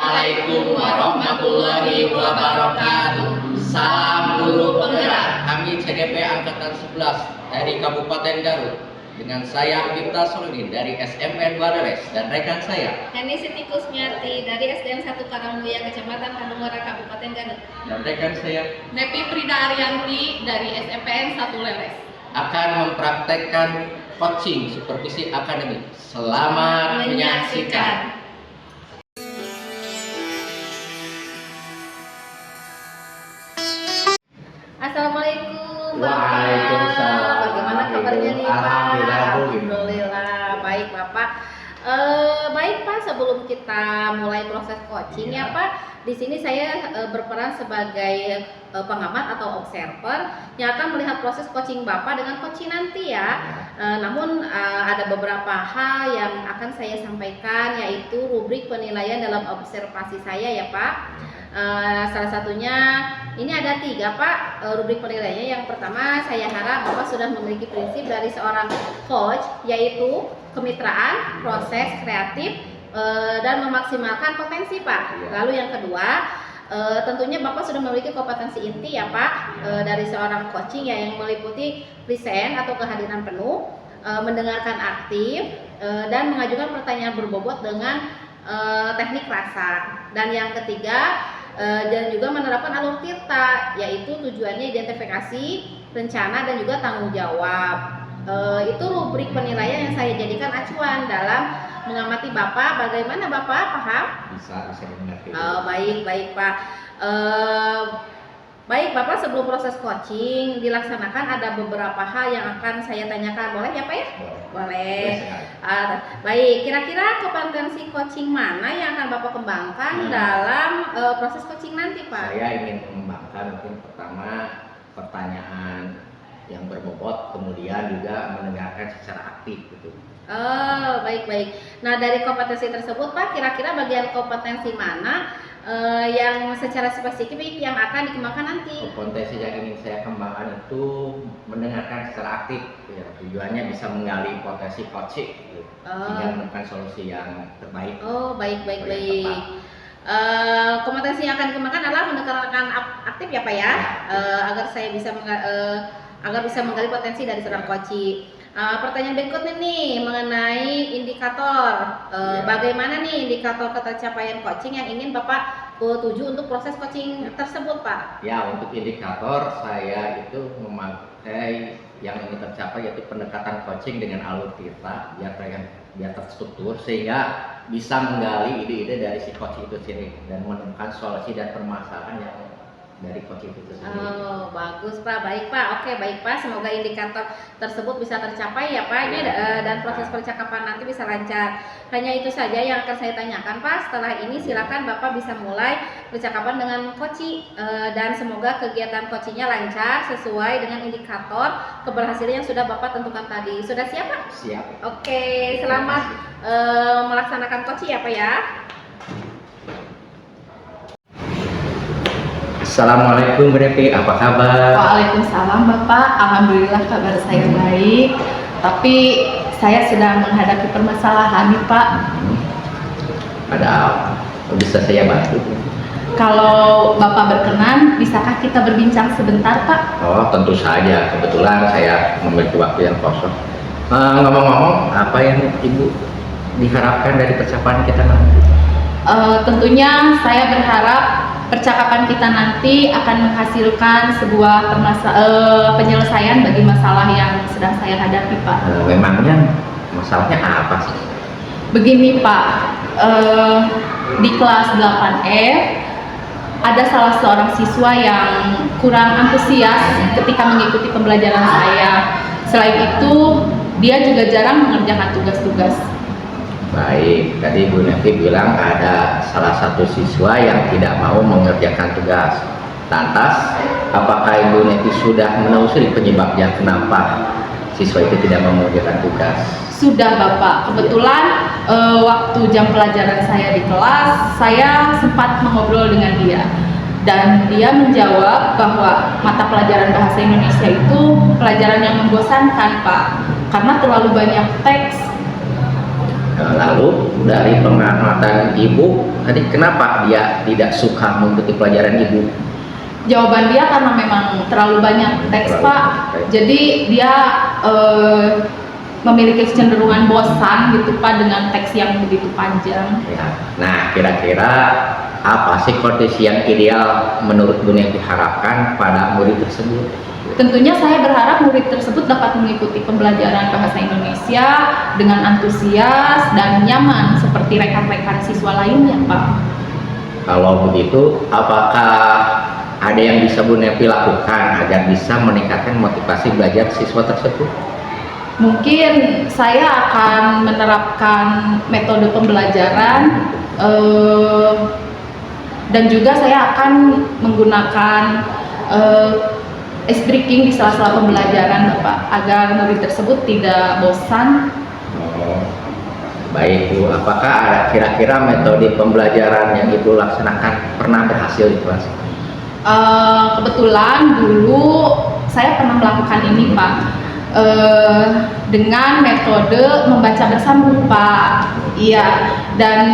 Assalamualaikum warahmatullahi wabarakatuh. Salam guru penggerak. Kami CGP Angkatan 11 dari Kabupaten Garut. Dengan saya Miftah Soludin dari SMN Baleres dan rekan saya Heni Siti Kusmiati dari SDN 1 Karangmuya Kecamatan Tanjung Muara Kabupaten Garut. dan rekan saya Nepi Frida Arianti dari SMPN 1 Leles akan mempraktekkan coaching supervisi akademik. Selamat menyaksikan. Assalamualaikum. Waalaikumsalam. Bagaimana kabarnya nih Pak? Alhamdulillah, Bu. Alhamdulillah, baik Bapak. Baik Pak, sebelum kita mulai proses coaching ya Pak, di sini saya berperan sebagai pengamat atau observer yang akan melihat proses coaching Bapak dengan coaching nanti ya. Namun ada beberapa hal yang akan saya sampaikan, yaitu rubrik penilaian dalam observasi saya ya Pak. Salah satunya ini ada 3 Pak rubrik penilaiannya. Yang pertama, saya harap Bapak sudah memiliki prinsip dari seorang coach, yaitu kemitraan, proses kreatif, dan memaksimalkan potensi Pak. Lalu yang kedua, tentunya Bapak sudah memiliki kompetensi inti ya Pak dari seorang coaching ya, yang meliputi present atau kehadiran penuh, mendengarkan aktif, dan mengajukan pertanyaan berbobot dengan teknik rasa. Dan yang ketiga, dan juga menerapkan alur tirta, yaitu tujuannya identifikasi, rencana, dan juga tanggung jawab. Itu rubrik penilaian yang saya jadikan acuan dalam mengamati Bapak. Bagaimana Bapak, paham? Bisa mengerti. Baik Pak. Baik Bapak, sebelum proses coaching dilaksanakan ada beberapa hal yang akan saya tanyakan. Boleh ya Pak ya? Boleh. Baik, kira-kira kompetensi coaching mana yang akan Bapak kembangkan dalam proses coaching nanti Pak? Saya ingin mengembangkan mungkin pertama pertanyaan yang berbobot, kemudian juga mendengarkan secara aktif gitu. Baik. Nah, dari kompetensi tersebut Pak, kira-kira bagian kompetensi mana yang secara spesifik yang akan dikembangkan nanti? Kompetensi yang ingin saya kembangkan itu mendengarkan secara aktif, ya, tujuannya bisa menggali potensi coaching gitu, sehingga menemukan solusi yang terbaik. Baik. Kompetensi yang akan dikembangkan adalah mendengarkan aktif ya Pak ya, agar saya bisa menggali potensi dari seorang coaching. Pertanyaan berikutnya nih mengenai indikator. Bagaimana nih indikator ketercapaian coaching yang ingin Bapak tuju untuk proses coaching tersebut Pak? Ya, untuk indikator saya itu memakai yang ingin tercapai, yaitu pendekatan coaching dengan alur tirta biar terstruktur, sehingga bisa menggali ide-ide dari si coaching itu sendiri dan menemukan solusi dan permasalahan yang dari coaching itu sendiri. Bagus Pak, baik Pak. Oke, baik Pak. Semoga indikator tersebut bisa tercapai ya Pak, dan proses percakapan nanti bisa lancar. Hanya itu saja yang akan saya tanyakan Pak. Setelah ini silakan Bapak bisa mulai percakapan dengan coaching, dan semoga kegiatan coachingnya lancar sesuai dengan indikator keberhasilan yang sudah Bapak tentukan tadi. Sudah siap Pak? Siap. Oke, selamat melaksanakan coaching ya Pak ya. Assalamualaikum Bu Nepi, apa kabar? Waalaikumsalam Bapak, alhamdulillah kabar saya baik. Tapi saya sedang menghadapi permasalahan nih Pak. Ada apa? Bisa saya bantu? Kalau Bapak berkenan, bisakah kita berbincang sebentar Pak? Oh, tentu saja. Kebetulan saya memiliki waktu yang kosong. Ngomong-ngomong, apa yang Ibu diharapkan dari percakapan kita nanti? Tentunya saya berharap percakapan kita nanti akan menghasilkan sebuah penyelesaian bagi masalah yang sedang saya hadapi Pak. Memangnya masalahnya apa sih? Begini Pak, di kelas 8F ada salah seorang siswa yang kurang antusias ketika mengikuti pembelajaran saya. Selain itu, dia juga jarang mengerjakan tugas-tugas. Baik, tadi Bu Nepi bilang ada salah satu siswa yang tidak mau mengerjakan tugas. Lantas, apakah Ibu Nepi sudah menelusuri penyebabnya kenapa siswa itu tidak mau mengerjakan tugas? Sudah Bapak, kebetulan waktu jam pelajaran saya di kelas, saya sempat mengobrol dengan dia. Dan dia menjawab bahwa mata pelajaran bahasa Indonesia itu pelajaran yang membosankan Pak, karena terlalu banyak teks. Lalu dari pengamatan ibu, tadi kenapa dia tidak suka mengikuti pelajaran ibu? Jawaban dia karena memang terlalu banyak teks Terlalu Pak. banyak teks. Jadi dia memiliki kecenderungan bosan gitu Pak dengan teks yang begitu panjang. Ya. Nah, kira-kira apa sih kondisi yang ideal menurut Bu Nevi harapkan pada murid tersebut? Tentunya saya berharap murid tersebut dapat mengikuti pembelajaran bahasa Indonesia dengan antusias dan nyaman seperti rekan-rekan siswa lainnya Pak. Kalau begitu, apakah ada yang bisa Bu Nevi lakukan agar bisa meningkatkan motivasi belajar siswa tersebut? Mungkin saya akan menerapkan metode pembelajaran dan juga saya akan menggunakan ice breaking di sela-sela pembelajaran Bapak agar murid tersebut tidak bosan. Oh, baik Bu, apakah ada kira-kira metode pembelajaran yang Ibu laksanakan pernah berhasil di kelas? Kebetulan dulu saya pernah melakukan ini Pak. Dengan metode membaca bersambung Pak. Iya, dan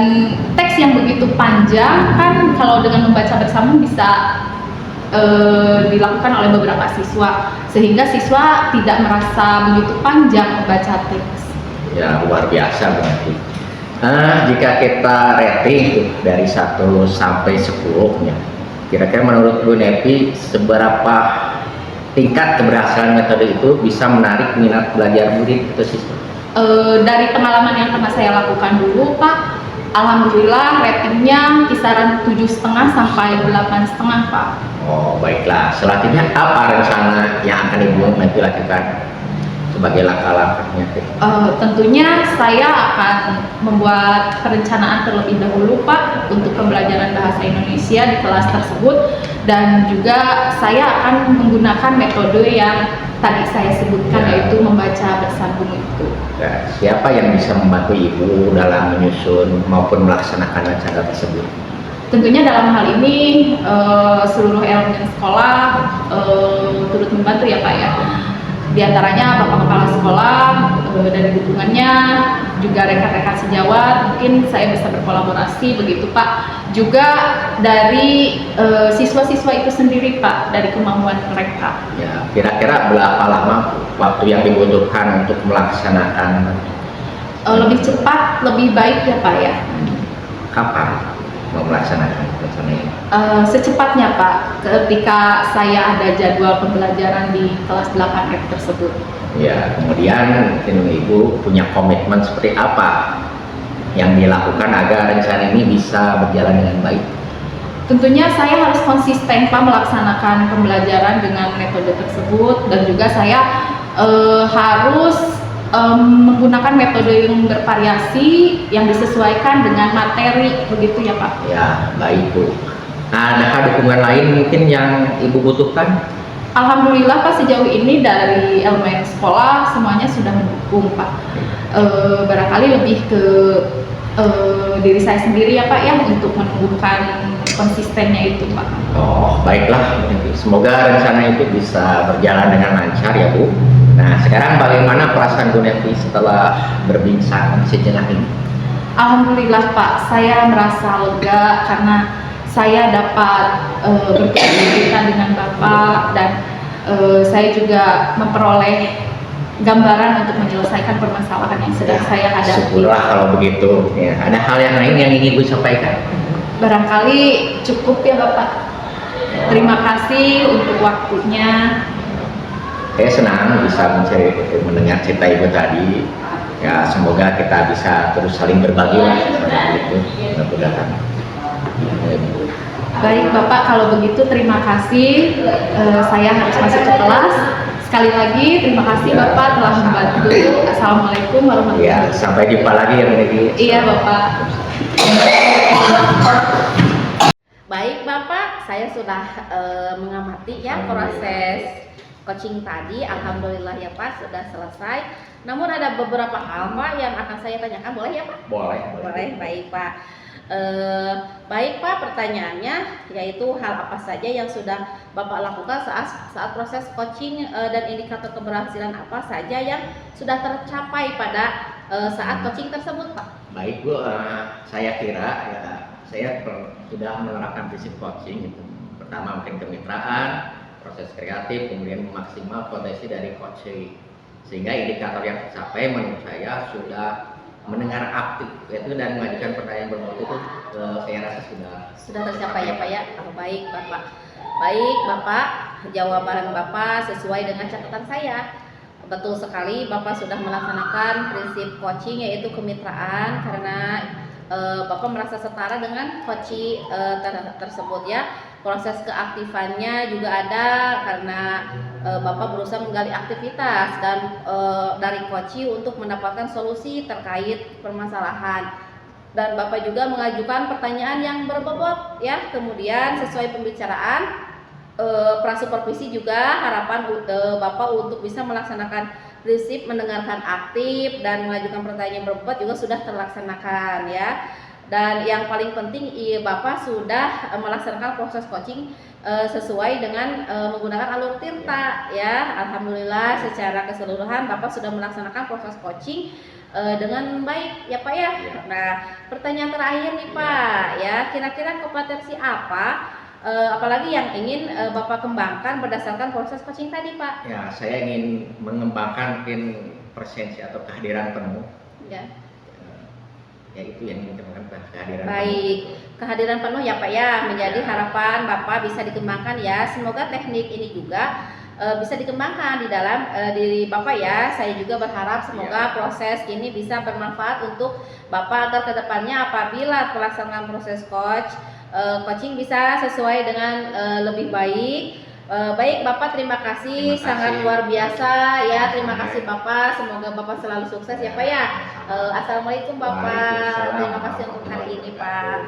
teks yang begitu panjang kan kalau dengan membaca bersambung bisa dilakukan oleh beberapa siswa sehingga siswa tidak merasa begitu panjang membaca teks. Ya, luar biasa berarti. Jika kita rating dari 1 sampai 10 ya, kira-kira menurut Bu Nevi seberapa tingkat keberhasilan metode itu bisa menarik minat belajar murid atau siswa? Dari pengalaman yang pernah saya lakukan dulu Pak, alhamdulillah ratingnya kisaran 7,5 sampai 8,5 Pak. Oh, baiklah. Selanjutnya apa rencana yang akan Ibu Nevi lakukan sebagai langkah-langkahnya? Tentunya saya akan membuat perencanaan terlebih dahulu Pak untuk pembelajaran bahasa Indonesia di kelas tersebut, dan juga saya akan menggunakan metode yang tadi saya sebutkan Ya. yaitu membaca bersambung itu. Ya, siapa yang bisa membantu Ibu dalam menyusun maupun melaksanakan rencana tersebut? Tentunya dalam hal ini seluruh elemen sekolah turut membantu ya Pak ya. Di antaranya Bapak Kepala Sekolah, dari dukungannya, juga rekan-rekan sejawat, mungkin saya bisa berkolaborasi begitu Pak. Juga dari siswa-siswa itu sendiri Pak, dari kemampuan mereka. Ya, kira-kira berapa lama waktu yang dibutuhkan untuk melaksanakan? Lebih cepat, lebih baik ya Pak ya. Kapan mau melaksanakan rencana ini? Secepatnya Pak, ketika saya ada jadwal pembelajaran di kelas 8F tersebut. Ya, kemudian mungkin Ibu punya komitmen seperti apa yang dilakukan agar rencana ini bisa berjalan dengan baik? Tentunya saya harus konsisten Pak melaksanakan pembelajaran dengan metode tersebut, dan juga saya harus menggunakan metode yang bervariasi yang disesuaikan dengan materi begitu ya Pak. Ya, baik Bu. Adakah dukungan lain mungkin yang Ibu butuhkan? Alhamdulillah Pak, sejauh ini dari elemen sekolah semuanya sudah mendukung Pak. Barangkali lebih ke diri saya sendiri ya Pak ya untuk menumbuhkan konsistennya itu Pak. Oh, baiklah. Semoga rencana itu bisa berjalan dengan lancar ya Bu. Nah, sekarang bagaimana perasaan Bu Nevi setelah berbincang sejenak ini? Alhamdulillah Pak, saya merasa lega karena saya dapat berkomunikasi dengan Bapak, dan saya juga memperoleh gambaran untuk menyelesaikan permasalahan yang sedang saya hadapi. Syukurlah kalau begitu. Ya, ada hal yang lain yang ingin Ibu sampaikan? Barangkali cukup ya Bapak. Terima kasih untuk waktunya. Saya senang bisa mendengar cerita Ibu tadi. Ya, semoga kita bisa terus saling berbagi lah seperti itu. Mudah-mudahan. Baik Bapak, kalau begitu terima kasih. Saya harus masuk ke kelas. Sekali lagi terima kasih Bapak telah membantu. Assalamualaikum warahmatullahi Ya, wabarakatuh. sampai jumpa lagi ya Bu Nevi. Iya Bapak. Baik Bapak, saya sudah mengamati ya proses coaching tadi. Alhamdulillah ya Pak sudah selesai. Namun ada beberapa hal Pak yang akan saya tanyakan, boleh ya Pak? Boleh. Boleh, baik Pak. Baik Pak, pertanyaannya yaitu hal apa saja yang sudah Bapak lakukan saat proses coaching dan indikator keberhasilan apa saja yang sudah tercapai pada saat coaching tersebut, Pak? Baik Bu, saya kira ya saya sudah menerapkan prinsip coaching gitu. Pertama mungkin kemitraan, proses kreatif, kemudian memaksimal potensi dari coaching. Sehingga indikator yang tercapai menurut saya sudah mendengar aktif yaitu dan mengajukan pertanyaan bermutu itu saya rasa Sudah tercapai ya Pak ya? Oh, baik Bapak. Baik Bapak, jawaban Bapak sesuai dengan catatan saya. Betul sekali, Bapak sudah melaksanakan prinsip coaching yaitu kemitraan karena Bapak merasa setara dengan coach tersebut ya. Proses keaktifannya juga ada karena Bapak berusaha menggali aktivitas dan dari coach untuk mendapatkan solusi terkait permasalahan. Dan Bapak juga mengajukan pertanyaan yang berbobot ya. Kemudian sesuai pembicaraan prasupervisi juga harapan Bapak untuk bisa melaksanakan prinsip mendengarkan aktif dan mengajukan pertanyaan berbobot juga sudah terlaksanakan ya. Dan yang paling penting Bapak sudah melaksanakan proses coaching sesuai dengan menggunakan alur tirta ya. Alhamdulillah secara keseluruhan Bapak sudah melaksanakan proses coaching dengan baik ya Pak ya. Nah, pertanyaan terakhir nih Pak ya, kira-kira kompetensi apa apalagi yang ingin Bapak kembangkan berdasarkan proses coaching tadi Pak? Ya, saya ingin mengembangkan mungkin presensi atau kehadiran penuh. Ya. Ya itu yang ingin dikembangkan, kehadiran Baik, kehadiran penuh ya Pak ya, menjadi Ya. harapan Bapak bisa dikembangkan ya. Semoga teknik ini juga bisa dikembangkan di dalam diri Bapak ya. Saya juga berharap semoga proses ini bisa bermanfaat untuk Bapak agar kedepannya apabila pelaksanaan proses coaching bisa sesuai dengan lebih baik. Baik Bapak, terima kasih, sangat luar biasa ya. Terima kasih Bapak, semoga Bapak selalu sukses ya Pak ya. Assalamualaikum Bapak, terima kasih untuk hari ini Pak.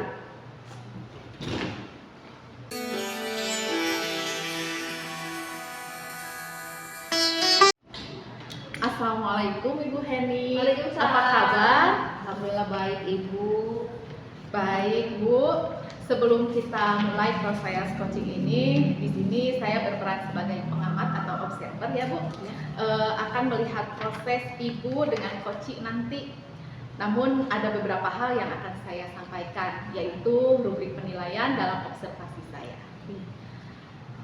Assalamualaikum Ibu Heni. Waalaikumsalam. Apa kabar? Alhamdulillah baik Ibu. Baik Bu. Sebelum kita mulai proses coaching ini, di sini saya berperan sebagai pengamat atau observer ya Bu. Akan melihat proses Ibu dengan coaching nanti. Namun ada beberapa hal yang akan saya sampaikan, yaitu rubrik penilaian dalam observasi saya.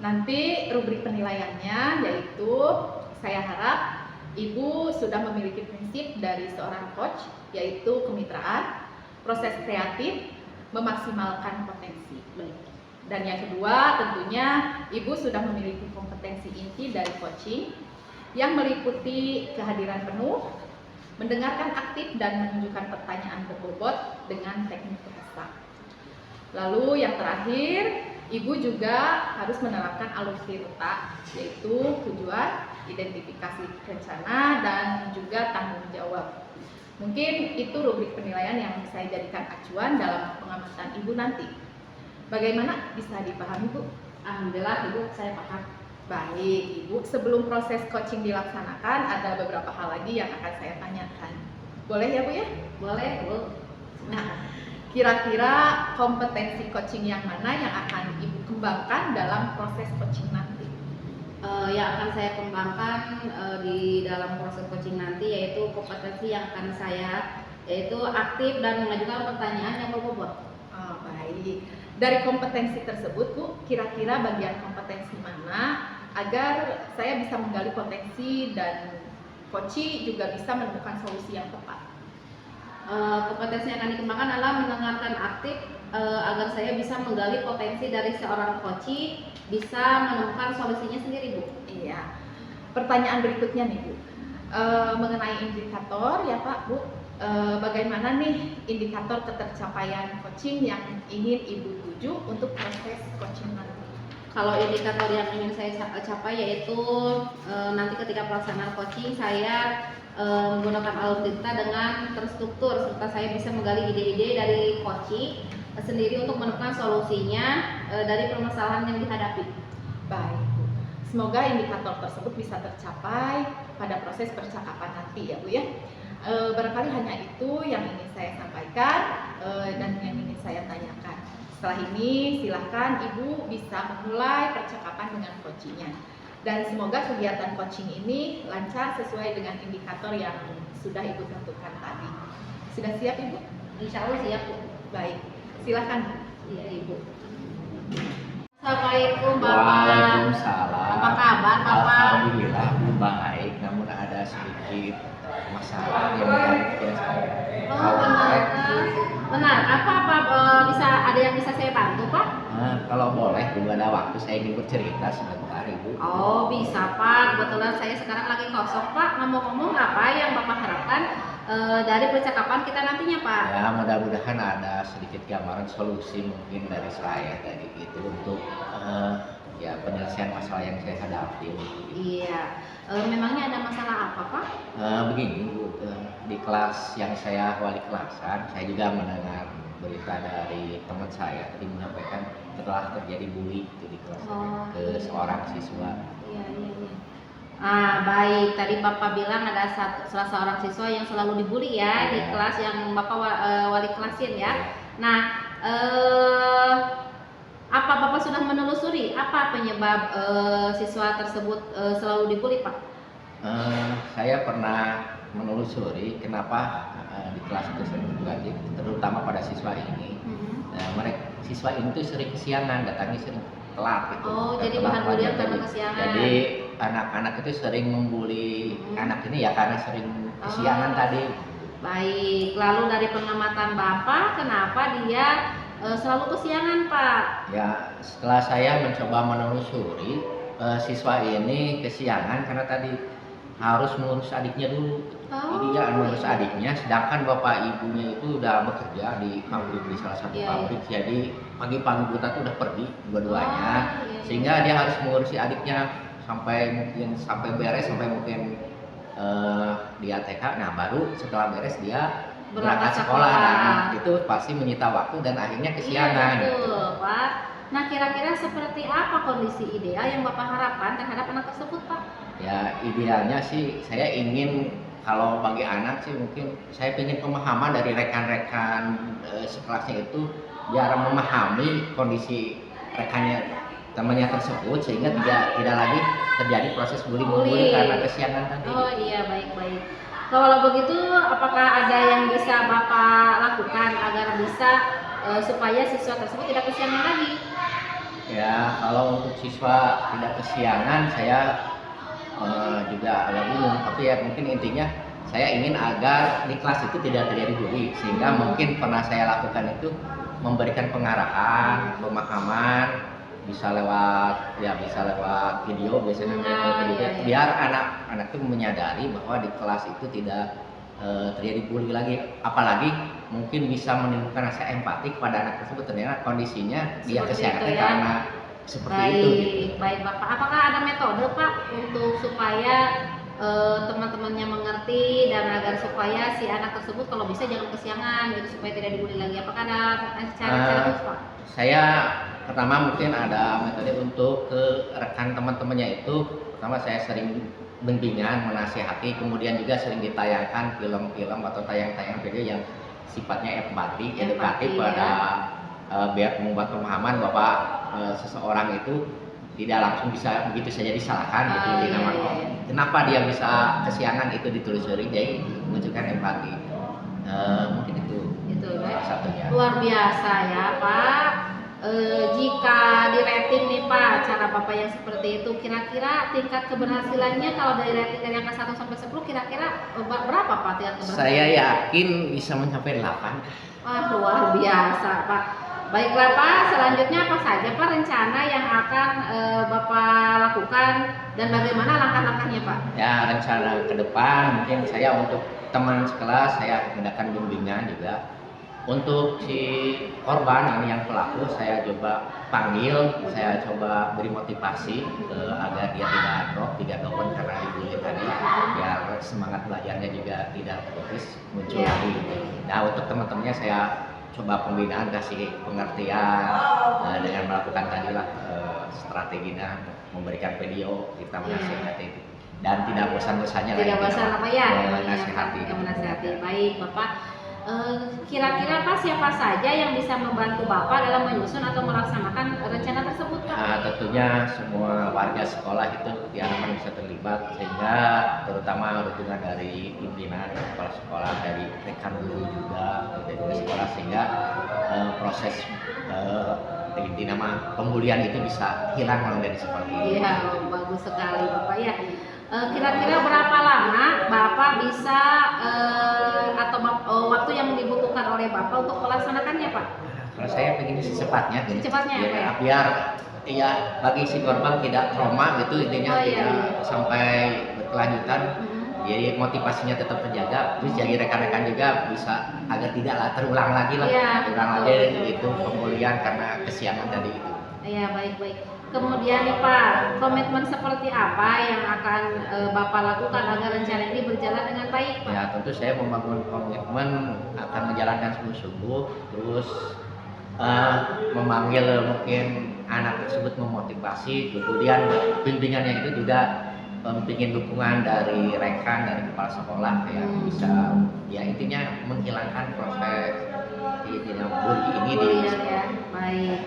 Nanti rubrik penilaiannya yaitu saya harap Ibu sudah memiliki prinsip dari seorang coach, yaitu kemitraan, proses kreatif, memaksimalkan potensi. Dan yang kedua tentunya Ibu sudah memiliki kompetensi inti dari coaching yang meliputi kehadiran penuh, mendengarkan aktif dan menunjukkan pertanyaan berbobot dengan teknik bahasa. Lalu yang terakhir, Ibu juga harus menerapkan alur tirta, yaitu tujuan, identifikasi rencana, dan juga tanggung jawab. Mungkin itu rubrik penilaian yang saya jadikan acuan dalam pengamatan Ibu nanti. Bagaimana, bisa dipahami Bu? Alhamdulillah Ibu, saya paham. Baik Ibu, sebelum proses coaching dilaksanakan ada beberapa hal lagi yang akan saya tanyakan. Boleh ya Bu ya? Boleh Bu. Nah, kira-kira kompetensi coaching yang mana yang akan Ibu kembangkan dalam proses coaching nanti? Yang akan saya kembangkan di dalam proses coaching nanti yaitu kompetensi yang akan saya yaitu aktif dan mengajukan pertanyaan yang berbobot. Baik. Dari kompetensi tersebut Bu, kira-kira bagian kompetensi mana agar saya bisa menggali potensi dan coach juga bisa menemukan solusi yang tepat? Kompetensi yang akan dikembangkan adalah mendengarkan aktif agar saya bisa menggali potensi dari seorang coach, bisa menemukan solusinya sendiri Bu. Iya. Pertanyaan berikutnya nih Bu, mengenai indikator ya Pak Bu, bagaimana nih indikator ketercapaian coaching yang ingin Ibu tuju untuk proses coaching nanti? Kalau indikator yang ingin saya capai yaitu nanti ketika pelaksanaan coaching saya menggunakan alur tirta dengan terstruktur serta saya bisa menggali ide-ide dari coaching sendiri untuk menemukan solusinya dari permasalahan yang dihadapi. Baik Bu, semoga indikator tersebut bisa tercapai pada proses percakapan nanti ya Bu ya. Barangkali hanya itu yang ingin saya sampaikan dan yang ingin saya tanyakan. Setelah ini silahkan Ibu bisa memulai percakapan dengan coachingnya. Dan semoga kegiatan coaching ini lancar sesuai dengan indikator yang sudah Ibu tentukan tadi. Sudah siap Ibu? Insya Allah siap Bu. Baik, silakan. Iya Ibu. Assalamualaikum Bapak. Waalaikumsalam. Apa kabar Bapak? Alhamdulillah baik, namun ada sedikit masalah yang mengganggu saya. Oh benar. Benar. Apa bisa ada yang bisa saya bantu Pak? Kalau boleh, dulu ada waktu saya ingin bercerita sebentar Ibu. Oh bisa Pak. Kebetulan saya sekarang lagi kosong Pak. Ngomong-ngomong apa yang Bapak harapkan dari percakapan kita nantinya Pak? Ya mudah-mudahan ada sedikit gambaran solusi mungkin dari saya tadi itu untuk ya penyelesaian masalah yang saya hadapi. Iya. Memangnya ada masalah apa Pak? Begini Bu, di kelas yang saya wali kelasan, saya juga mendengar berita dari teman saya tadi menyampaikan telah terjadi bully itu di kelas Oh, ke seorang siswa. Iya, iya, iya. Baik. Tadi Bapak bilang ada salah seorang siswa yang selalu dibully ya di Iya. kelas yang Bapak wali kelasin ya. Nah, apa Bapak sudah menelusuri apa penyebab siswa tersebut selalu dibully, Pak? Saya pernah menelusuri kenapa di kelas itu sering terjadi, terutama pada siswa ini. Siswa ini tuh sering kesiangan, datangnya sering telat gitu. Oh, jadi Telat bahan bulian pelajaran. karena kesiangan. Jadi anak-anak itu sering membuli anak ini ya karena sering kesiangan tadi. Baik. Lalu dari pengamatan Bapak, kenapa dia selalu kesiangan, Pak? Ya, setelah saya mencoba menelusuri, siswa ini kesiangan karena tadi harus mengurus adiknya dulu. Jadi dia mengurus adiknya, sedangkan bapak ibunya itu udah bekerja di pabrik, di salah satu Iya, pabrik. Jadi pagi-pagi buta tuh udah pergi dua-duanya, Iya. sehingga dia harus mengurusi adiknya sampai beres, sampai mungkin dia TK. Nah baru setelah beres dia berangkat sekolah. Nah, itu pasti menyita waktu dan akhirnya kesiangan. Iya, gitu. betul, Pak. Nah, kira-kira seperti apa kondisi ideal yang Bapak harapkan terhadap anak tersebut, Pak? Ya idealnya sih saya ingin kalau bagi anak sih mungkin saya ingin pemahaman dari rekan-rekan sekelasnya itu biar memahami kondisi rekannya temannya tersebut sehingga tidak lagi terjadi proses bully karena kesiangan tadi. Oh iya, baik-baik. Kalau begitu apakah ada yang bisa Bapak lakukan agar bisa supaya siswa tersebut tidak kesiangan lagi? Ya kalau untuk siswa tidak kesiangan saya juga agak bingung, tapi ya mungkin intinya saya ingin agar di kelas itu tidak terjadi bully sehingga mungkin pernah saya lakukan itu memberikan pengarahan, pemahaman bisa lewat video biasanya Iya. biar anak-anak itu menyadari bahwa di kelas itu tidak terjadi bully lagi, apalagi mungkin bisa menimbulkan rasa empati kepada anak tersebut ternyata kondisinya dia Seperti kesiangan itu ya. karena seperti Baik, itu gitu. baik Bapak. Apakah ada metode Pak untuk supaya teman-temannya mengerti dan agar supaya si anak tersebut kalau bisa jangan kesiangan gitu supaya tidak dibully lagi? Apakah ada cara-cara khusus Pak? Saya pertama mungkin ada metode untuk ke rekan teman-temannya itu. Pertama saya sering bimbingan, menasihati, kemudian juga sering ditayangkan film-film atau tayang-tayang video yang sifatnya edukatif Empati, pada biar membuat pemahaman bahwa seseorang itu tidak langsung bisa begitu saja disalahkan gitu. Iya, iya. Kenapa dia bisa kesiangan itu ditelusuri, jadi menunjukkan empati. Mungkin itu Itu salah satunya. luar biasa ya Pak. Jika di rating nih Pak, cara Bapak yang seperti itu kira-kira tingkat keberhasilannya kalau dari rating dari angka 1 sampai 10 kira-kira berapa Pak tingkat keberhasilannya? Saya yakin bisa mencapai 8. Wah, luar biasa Pak. Baiklah Pak, selanjutnya apa saja Pak rencana yang akan Bapak lakukan dan bagaimana langkah-langkahnya Pak? Ya rencana ke depan mungkin saya untuk teman sekelas saya mengadakan bimbingan juga. Untuk si korban ini yang pelaku saya coba panggil, saya coba beri motivasi agar dia tidak down karena dibully tadi, biar semangat belajarnya juga tidak terus muncul Ya. lagi. Nah untuk teman-temannya saya coba pembinaan, kasih pengertian dengan melakukan tadilah strateginya memberikan video, kita menasihati dan tidak bosan-bosannya Tidak bosan apa ya? menasihati. Menasihati. Baik Bapak. Kira-kira Pak, siapa saja yang bisa membantu Bapak dalam menyusun atau melaksanakan rencana tersebut Pak? Nah, tentunya semua warga sekolah itu diharapkan bisa terlibat, sehingga terutama dukungan dari pimpinan kepala sekolah, dari rekan guru juga dari sekolah, sehingga proses inti nama pembulian itu bisa hilang dari sekolah ini. Iya, bagus sekali Bapak ya. Kira-kira berapa lama Bapak bisa waktu yang dibutuhkan oleh Bapak untuk melaksanakannya Pak? Kalau saya pengen secepatnya, gitu. Secepatnya, Ya, Pak, ya? biar ya bagi si korban tidak trauma gitu, intinya Oh, iya, tidak iya. sampai berkelanjutan. Mhm. Jadi motivasinya tetap terjaga, terus jadi rekan-rekan juga bisa agar tidaklah terulang lagi lah, Iya, terulang betul, lagi betul. itu pembulian karena kesiangan tadi itu. Iya, baik-baik. Kemudian nih Pak, komitmen seperti apa yang akan Bapak lakukan agar rencana ini berjalan dengan baik Pak? Ya tentu saya membangun komitmen akan menjalankan sungguh-sungguh, terus memanggil mungkin anak tersebut, memotivasi, kemudian bimbingannya itu juga bikin dukungan dari rekan, dari kepala sekolah yang bisa ya intinya menghilangkan proses bully ini di Iya, ya, baik.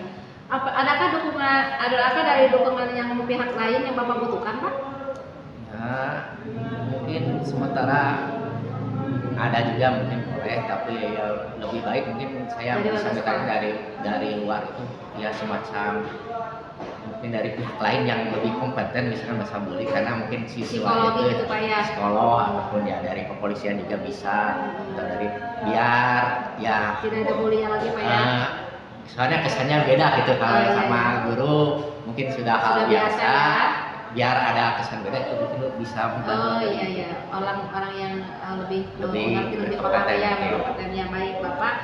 Adakah dari dukungan yang pihak lain yang Bapak butuhkan Pak? ya mungkin sementara ada juga mungkin boleh, tapi ya lebih baik mungkin saya Dari bisa luar minta sekolah. dari luar itu ya semacam mungkin dari pihak lain yang lebih kompeten, misalkan bahasa bully, karena mungkin siswa Psikologi itu gitu Pak ya? psikolog ataupun ya dari kepolisian juga bisa, atau dari biar ya Tidak ada bullying lagi Pak ya? soalnya kesannya beda gitu kalau Oh, iya, sama iya. guru mungkin sudah hal Sudah biasa, biasa, ya? biar ada kesan beda itu mungkin bisa membantu. Oh iya iya, orang yang lebih Lebih mengerti, lebih paham berkompeten, ya, ya. berkompeten ya. Baik Bapak,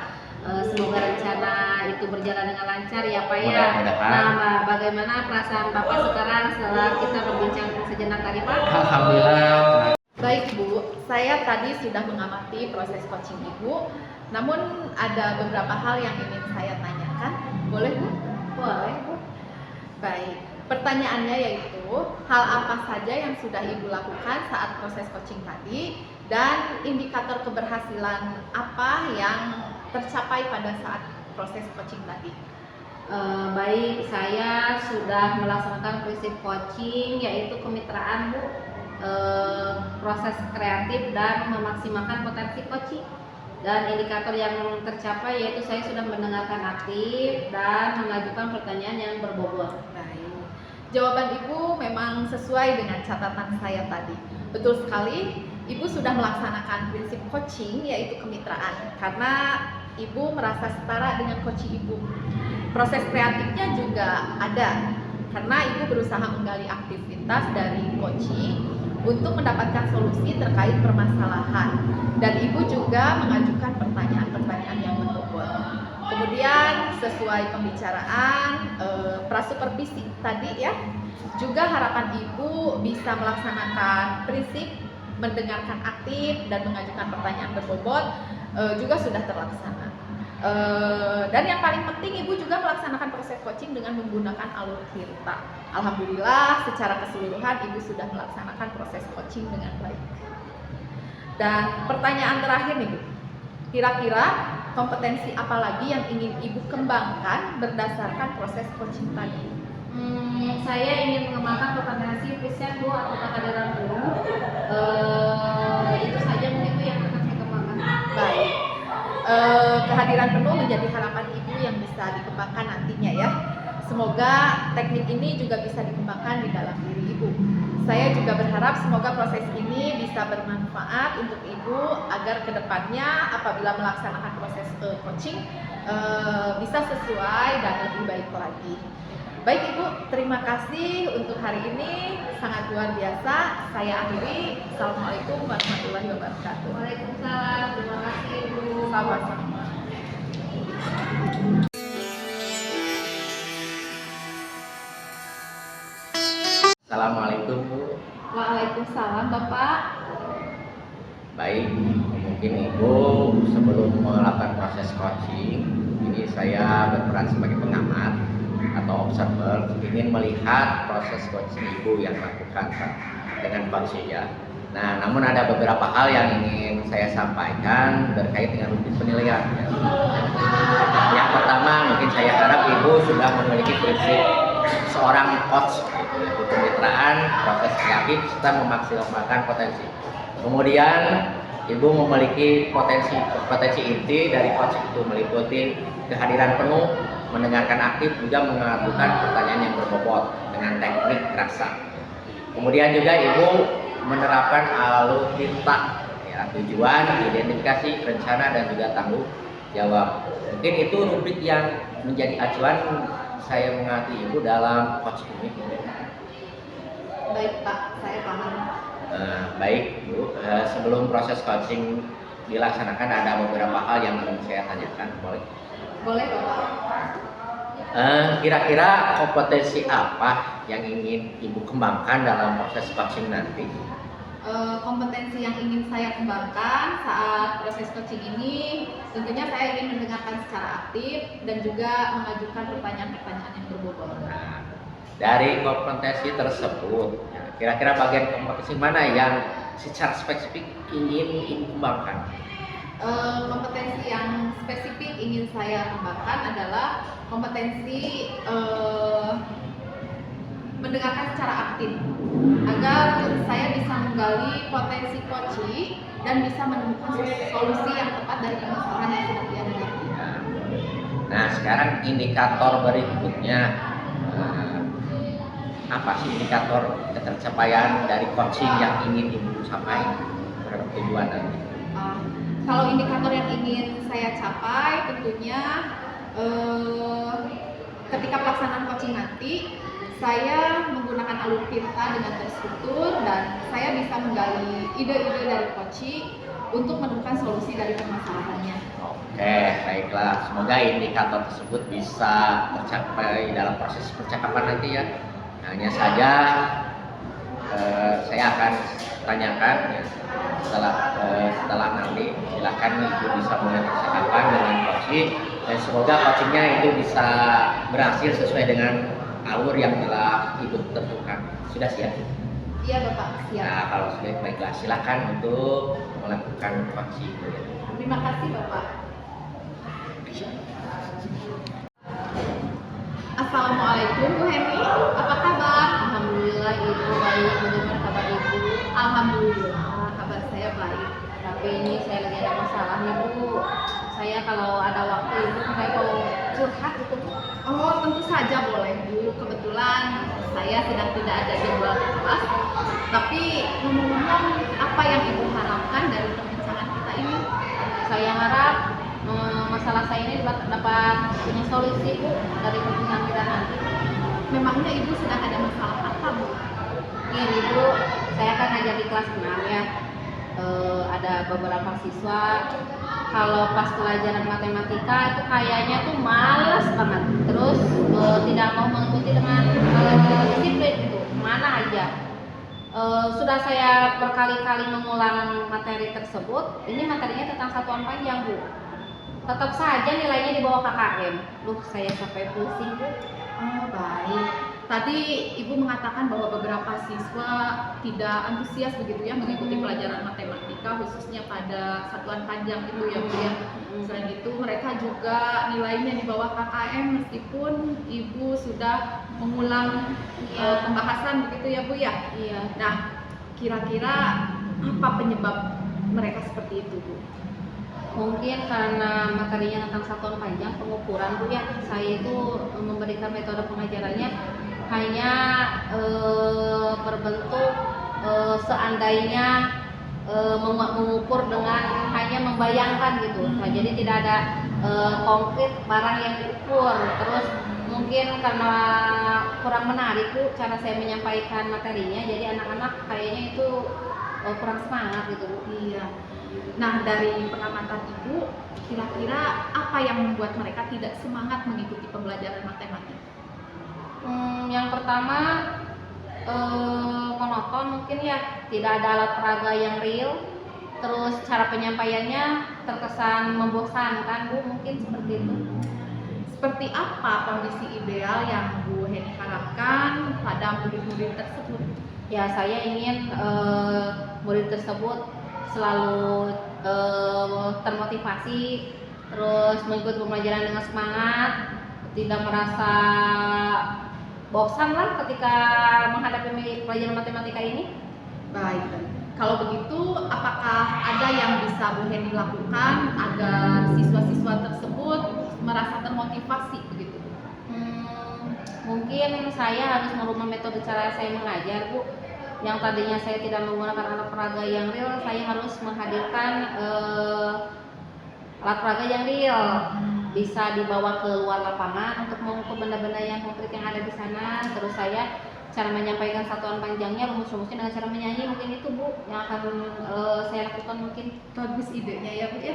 semoga rencana itu berjalan dengan lancar ya Pak ya. Mudah-mudahan. Nah, bagaimana perasaan Bapak sekarang setelah kita berbincang sejenak tadi Pak? Alhamdulillah. Baik Bu, saya tadi sudah mengamati proses coaching Ibu, namun ada beberapa hal yang ingin saya tanyakan. Boleh Bu? Boleh Bu. Baik, pertanyaannya yaitu hal apa saja yang sudah Ibu lakukan saat proses coaching tadi, dan indikator keberhasilan apa yang tercapai pada saat proses coaching tadi. Baik, saya sudah melaksanakan prinsip coaching yaitu kemitraan Bu, proses kreatif dan memaksimalkan potensi coaching. Dan indikator yang tercapai yaitu saya sudah mendengarkan aktif dan mengajukan pertanyaan yang berbobot. Baik, jawaban Ibu memang sesuai dengan catatan saya tadi. Betul sekali, Ibu sudah melaksanakan prinsip coaching yaitu kemitraan karena Ibu merasa setara dengan coach Ibu. Proses kreatifnya juga ada karena Ibu berusaha menggali aktivitas dari coaching untuk mendapatkan solusi terkait permasalahan, dan Ibu juga mengajukan pertanyaan-pertanyaan yang berbobot. Kemudian sesuai pembicaraan prasupervisi tadi ya, juga harapan Ibu bisa melaksanakan prinsip mendengarkan aktif dan mengajukan pertanyaan berbobot juga sudah terlaksana. Dan yang paling penting Ibu juga melaksanakan proses coaching dengan menggunakan alur Tirta. Alhamdulillah secara keseluruhan Ibu sudah melaksanakan proses coaching dengan baik. Dan pertanyaan terakhir nih Bu, kira-kira kompetensi apa lagi yang ingin Ibu kembangkan berdasarkan proses coaching tadi? Saya ingin mengembangkan kompetensi present Bu atau kehadiran penuh. Itu saja mungkin Bu yang akan saya kembangkan. Baik, kehadiran penuh menjadi harapan Ibu yang bisa dikembangkan nantinya ya. Semoga teknik ini juga bisa dikembangkan di dalam diri Ibu. Saya juga berharap semoga proses ini bisa bermanfaat untuk Ibu agar kedepannya apabila melaksanakan proses coaching bisa sesuai dan lebih baik lagi. Baik Ibu, terima kasih untuk hari ini, sangat luar biasa. Saya akhiri. Assalamualaikum warahmatullahi wabarakatuh. Waalaikumsalam. Terima kasih Bu. Sama-sama. Assalamualaikum Bu. Waalaikumsalam Bapak. Baik, mungkin Ibu sebelum melakukan proses coaching, ini saya berperan sebagai pengamat atau observer, ingin melihat proses coaching Ibu yang lakukan Pak, dengan Pak Syia. Nah, namun ada beberapa hal yang ingin saya sampaikan terkait dengan rutin penilaian. Yang pertama, mungkin saya harap Ibu sudah memiliki prinsip seorang coach, yaitu kemitraan, proses kreatif, serta memaksimalkan potensi. Kemudian, Ibu memiliki potensi inti dari coach itu meliputi kehadiran penuh, mendengarkan aktif, juga mengajukan pertanyaan yang berbobot dengan teknik rasa. Kemudian juga Ibu menerapkan alur-tirta, ya, tujuan, identifikasi, rencana, dan juga tanggung jawab. Mungkin itu rubrik yang menjadi acuan saya mengerti Ibu dalam coach ini. Baik Pak, saya paham. Baik Bu, sebelum proses coaching dilaksanakan ada beberapa hal yang ingin saya tanyakan, boleh? Boleh Bapak. Kira-kira kompetensi apa yang ingin Ibu kembangkan dalam proses coaching nanti? Kompetensi yang ingin saya kembangkan saat proses coaching ini, tentunya saya ingin mendengarkan secara aktif dan juga mengajukan pertanyaan-pertanyaan yang berbobot. Nah, dari kompetensi tersebut, ya, kira-kira bagian kompetensi mana yang secara spesifik ingin Ibu kembangkan? Kompetensi yang spesifik ingin saya kembangkan adalah kompetensi mendengarkan secara aktif agar saya bisa menggali potensi coaching dan bisa menemukan solusi yang tepat dari permasalahan yang sedang dihadapi. Nah, sekarang indikator berikutnya, apa sih indikator ketercapaian dari coaching yang ingin Ibu capai terhadap tujuan nanti? Kalau indikator yang ingin saya capai tentunya ketika pelaksanaan coaching nanti saya menggunakan alur tirta dengan terstruktur dan saya bisa menggali ide-ide dari coaching untuk menemukan solusi dari permasalahannya. Oke, baiklah. Semoga indikator tersebut bisa tercapai dalam proses percakapan nanti ya. Hanya saja saya akan tanyakan ya, setelah nanti silakan Ibu bisa mulai percakapan dengan coaching dan semoga coachingnya itu bisa berhasil sesuai dengan alur yang telah Ibu tentukan. Sudah siap? Iya Bapak, siap. Nah, kalau sudah baiklah silakan untuk melakukan coaching. Terima kasih Bapak. Assalamualaikum Bu Heni, apa kabar? Alhamdulillah Ibu baik. Bagaimana kabar Ibu? Alhamdulillah, kabar saya baik. Tapi ini saya lagi ada masalah nih Bu. Saya kalau ada waktu Ibu saya mau curhat gitu Bu. Oh, tentu saja boleh Bu. Kebetulan saya sedang tidak ada jadwal kelas. Tapi ngomong-ngomong, apa yang Ibu harapkan dari perbincangan kita ini? Saya harap masalah saya ini dapat punya solusi Bu dari perbincangan kita nanti. Memangnya Ibu sedang ada masalah apa Bu? Gini Bu, saya kan ngajar di kelas 6 ya. Ada beberapa siswa kalau pas pelajaran matematika itu kayaknya tuh malas banget, terus tidak mau mengikuti dengan disiplin itu mana aja. Sudah saya berkali-kali mengulang materi tersebut, ini materinya tentang satuan panjang Bu, tetap saja nilainya di bawah KKM. Saya sampai pusing Bu. Oh, baik. Tadi Ibu mengatakan bahwa beberapa siswa tidak antusias begitu ya mengikuti pelajaran matematika khususnya pada satuan panjang itu ya Bu ya. Selain itu mereka juga nilainya di bawah KKM meskipun Ibu sudah mengulang pembahasan begitu ya Bu ya. Iya. Nah, kira-kira apa penyebab mereka seperti itu Bu? Mungkin karena materinya tentang satuan panjang pengukuran Bu ya, saya itu memberikan metode pengajarannya hanya berbentuk seandainya mengukur dengan hanya membayangkan gitu. Nah, jadi tidak ada konkret barang yang diukur. Terus mungkin karena kurang menarik Bu cara saya menyampaikan materinya, jadi anak-anak kayaknya itu kurang semangat gitu Bu. Iya. Nah, dari pengamatan Ibu, kira-kira apa yang membuat mereka tidak semangat mengikuti pembelajaran matematika? Yang pertama monoton mungkin ya, tidak ada alat peraga yang real. Terus cara penyampaiannya terkesan membosankan Bu, mungkin seperti itu. Seperti apa kondisi ideal yang Bu Heni harapkan pada murid-murid tersebut? Ya saya ingin murid tersebut selalu termotivasi, terus mengikuti pembelajaran dengan semangat, tidak merasa bosan lah ketika menghadapi pelajaran matematika ini. Baik. Kalau begitu, apakah ada yang bisa Bu Heni lakukan agar siswa-siswa tersebut merasa termotivasi begitu? Mungkin saya harus merubah metode cara saya mengajar, Bu. Yang tadinya saya tidak menggunakan alat peraga yang real, saya harus menghadirkan alat peraga yang real. Bisa dibawa ke luar lapangan untuk mengukur benda-benda yang konkret yang ada di sana. Terus saya cara menyampaikan satuan panjangnya, rumus-rumusnya dengan cara menyanyi, mungkin itu Bu yang akan saya lakukan mungkin. Bagus idenya ya Bu ya.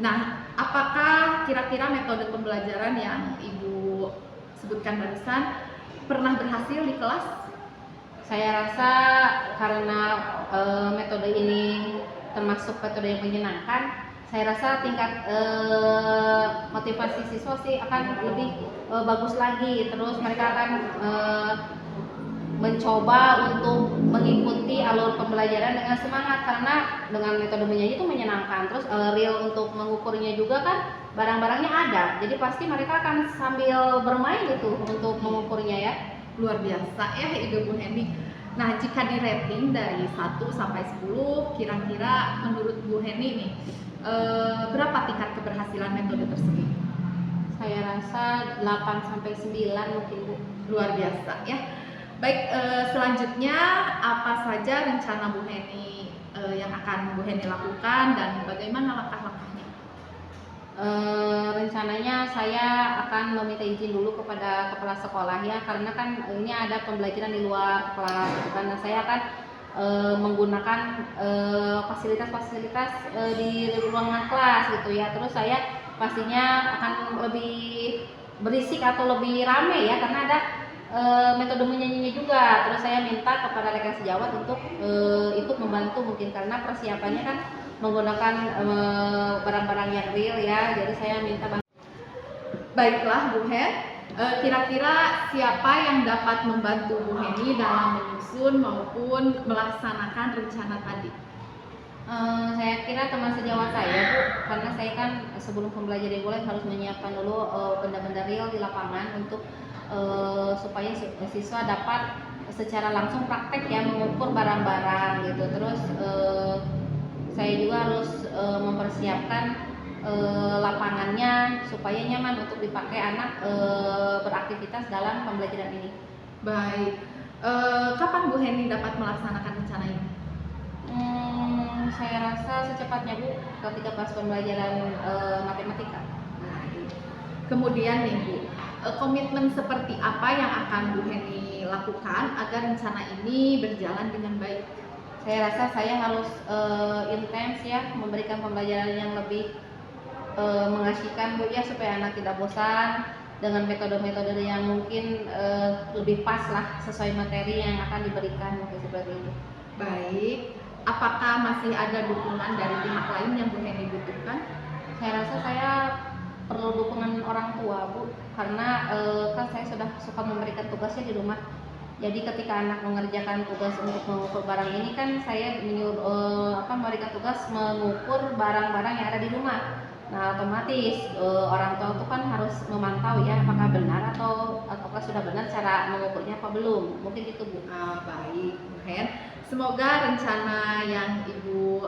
Nah, apakah kira-kira metode pembelajaran yang Ibu sebutkan barusan pernah berhasil di kelas? Saya rasa karena metode ini termasuk metode yang menyenangkan, saya rasa tingkat motivasi siswa sih akan lebih bagus lagi. Terus mereka akan mencoba untuk mengikuti alur pembelajaran dengan semangat, karena dengan metode menyanyi itu menyenangkan. Terus real untuk mengukurnya juga kan, barang-barangnya ada, jadi pasti mereka akan sambil bermain gitu untuk mengukurnya ya. Luar biasa ya ide Bu Heni. Nah, jika di rating dari 1 sampai 10, kira-kira menurut Bu Heni nih, berapa tingkat keberhasilan metode tersebut? Saya rasa 8 sampai 9 mungkin Bu. Luar biasa ya. Baik, selanjutnya apa saja rencana Bu Heni yang akan Bu Heni lakukan dan bagaimana langkah-langkahnya? Rencananya saya akan meminta izin dulu kepada kepala sekolah ya, karena kan ini ada pembelajaran di luar kelas, karena saya akan menggunakan fasilitas-fasilitas di ruangan kelas gitu ya. Terus saya pastinya akan lebih berisik atau lebih rame ya, karena ada metode menyanyinya juga. Terus saya minta kepada rekan sejawat untuk ikut membantu mungkin, karena persiapannya kan menggunakan barang-barang yang real ya, jadi saya minta bantu. Baiklah Bu Hen, kira-kira siapa yang dapat membantu Bu Heni dalam menyusun maupun melaksanakan rencana tadi? Saya kira teman sejawat saya Bu, karena saya kan sebelum pembelajaran dimulai harus menyiapkan dulu benda-benda real di lapangan untuk supaya siswa dapat secara langsung praktek ya mengukur barang-barang gitu. Terus saya juga harus mempersiapkan lapangannya supaya nyaman untuk dipakai anak beraktivitas dalam pembelajaran ini. Baik, kapan Bu Heni dapat melaksanakan rencana ini? Saya rasa secepatnya Bu, ketika pas pembelajaran matematika. Kemudian nih Bu, komitmen seperti apa yang akan Bu Heni lakukan agar rencana ini berjalan dengan baik? Saya rasa saya harus intens ya, memberikan pembelajaran yang lebih mengasihkan Bu ya, supaya anak tidak bosan dengan metode-metode yang mungkin lebih pas lah sesuai materi yang akan diberikan, mungkin seperti itu. Baik, apakah masih ada dukungan dari pihak lain yang Bu Heni butuhkan? Saya rasa saya perlu dukungan orang tua Bu, karena kan saya sudah suka memberikan tugasnya di rumah. Jadi ketika anak mengerjakan tugas untuk mengukur barang ini kan saya memberikan tugas mengukur barang-barang yang ada di rumah. Nah otomatis orang tua itu kan harus memantau ya apakah benar ataukah sudah benar cara mengukurnya apa belum. Mungkin itu Bu. Baik Bu Hen, semoga rencana yang Ibu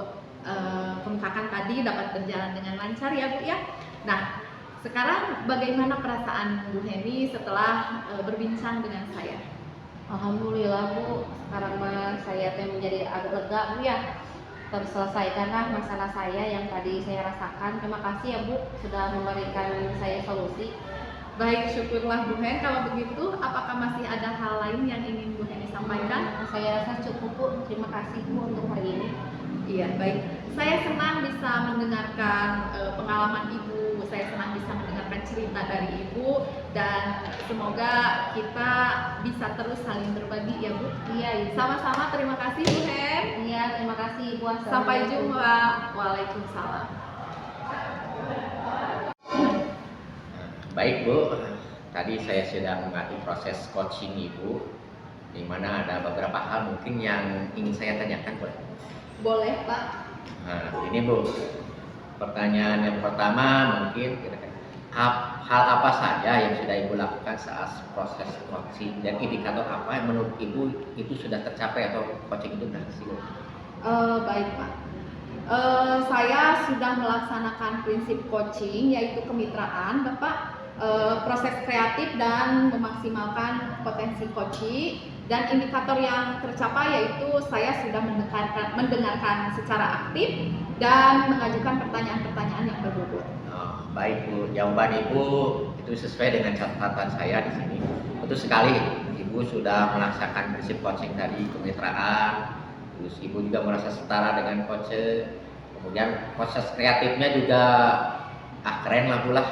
kemukakan tadi dapat berjalan dengan lancar ya Bu ya. Nah, sekarang bagaimana perasaan Bu Heni setelah berbincang dengan saya? Alhamdulillah Bu, sekarang mah saya menjadi agak lega Bu ya, terselesaikanlah masalah saya yang tadi saya rasakan. Terima kasih ya Bu sudah memberikan saya solusi. Baik, syukurlah Bu Hen. Kalau begitu, apakah masih ada hal lain yang ingin Bu Heni sampaikan? Saya rasa cukup Bu, terima kasih Bu untuk hari ini. Iya, baik. Saya senang bisa mendengarkan pengalaman Ibu. Saya senang bisa mendengarkan cerita dari Ibu, dan semoga kita bisa terus saling berbagi ya Bu. Iya, Sama-sama, terima kasih Bu Hen. Iya, terima kasih Bu. Sampai jumpa. Waalaikumsalam. Baik Bu, tadi saya sudah mengerti proses coaching Ibu, di mana ada beberapa hal mungkin yang ingin saya tanyakan Bu. Boleh Pak. Nah, ini Bu, pertanyaan yang pertama mungkin hal apa saja yang sudah Ibu lakukan saat proses coaching dan indikator apa yang menurut Ibu itu sudah tercapai atau coaching itu berhasil? Baik Pak. Saya sudah melaksanakan prinsip coaching yaitu kemitraan Bapak, proses kreatif dan memaksimalkan potensi coaching, dan indikator yang tercapai yaitu saya sudah mendengarkan secara aktif dan mengajukan pertanyaan-pertanyaan yang berbobot. Oh, baik Bu, jawaban Ibu itu sesuai dengan catatan saya di sini. Betul sekali, Ibu sudah melaksanakan prinsip coaching tadi, kemitraan, terus Ibu juga merasa setara dengan coach. Kemudian proses kreatifnya juga keren lah Bu lah.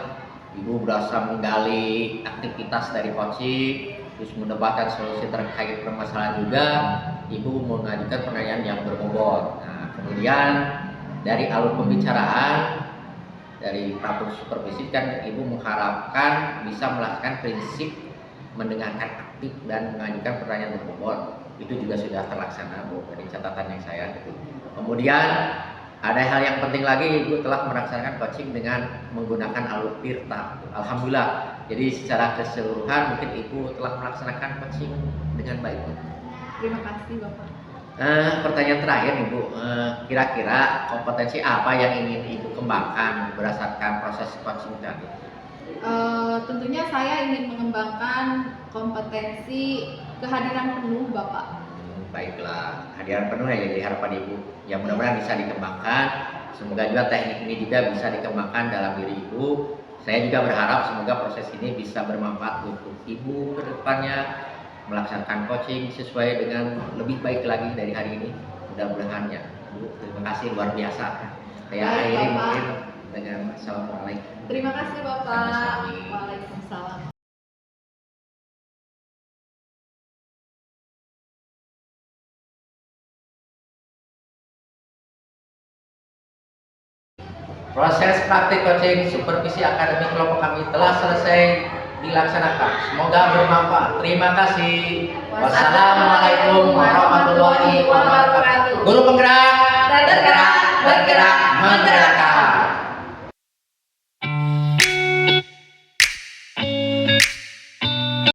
Ibu berasa menggali aktivitas dari coaching, terus mendapatkan solusi terkait permasalahan juga. Ibu mengajukan pertanyaan yang berbobot. Nah, kemudian dari alur pembicaraan dari peraturan supervisi kan Ibu mengharapkan bisa melaksanakan prinsip mendengarkan aktif dan mengajukan pertanyaan berbobot. Itu juga sudah terlaksana Bu dari catatan yang saya gitu. Kemudian ada hal yang penting lagi, Ibu telah melaksanakan coaching dengan menggunakan alur Tirta. Alhamdulillah. Jadi secara keseluruhan mungkin Ibu telah melaksanakan coaching dengan baik. Terima kasih Bapak. Pertanyaan terakhir nih Bu, kira-kira kompetensi apa yang ingin Ibu kembangkan berdasarkan proses coaching tadi? Tentunya saya ingin mengembangkan kompetensi kehadiran penuh Bapak. Baiklah, hadiran penuh ya jadi harapan Ibu. Yang mudah-mudahan bisa dikembangkan. Semoga juga teknik ini juga bisa dikembangkan dalam diri Ibu. Saya juga berharap semoga proses ini bisa bermanfaat untuk Ibu ke depannya, melaksanakan coaching sesuai dengan lebih baik lagi dari hari ini. Mudah-mudahannya. Bu, terima kasih luar biasa. Saya Baik, akhiri Bapak. mungkin dengan assalamualaikum. Terima kasih Bapak. Sama-sama. Waalaikumsalam. Proses praktik coaching supervisi akademik kelompok kami telah selesai dilaksanakan. Semoga bermanfaat. Terima kasih. Wassalamualaikum warahmatullahi wabarakatuh. Guru penggerak, bergerak, bergerak, menggerakkan.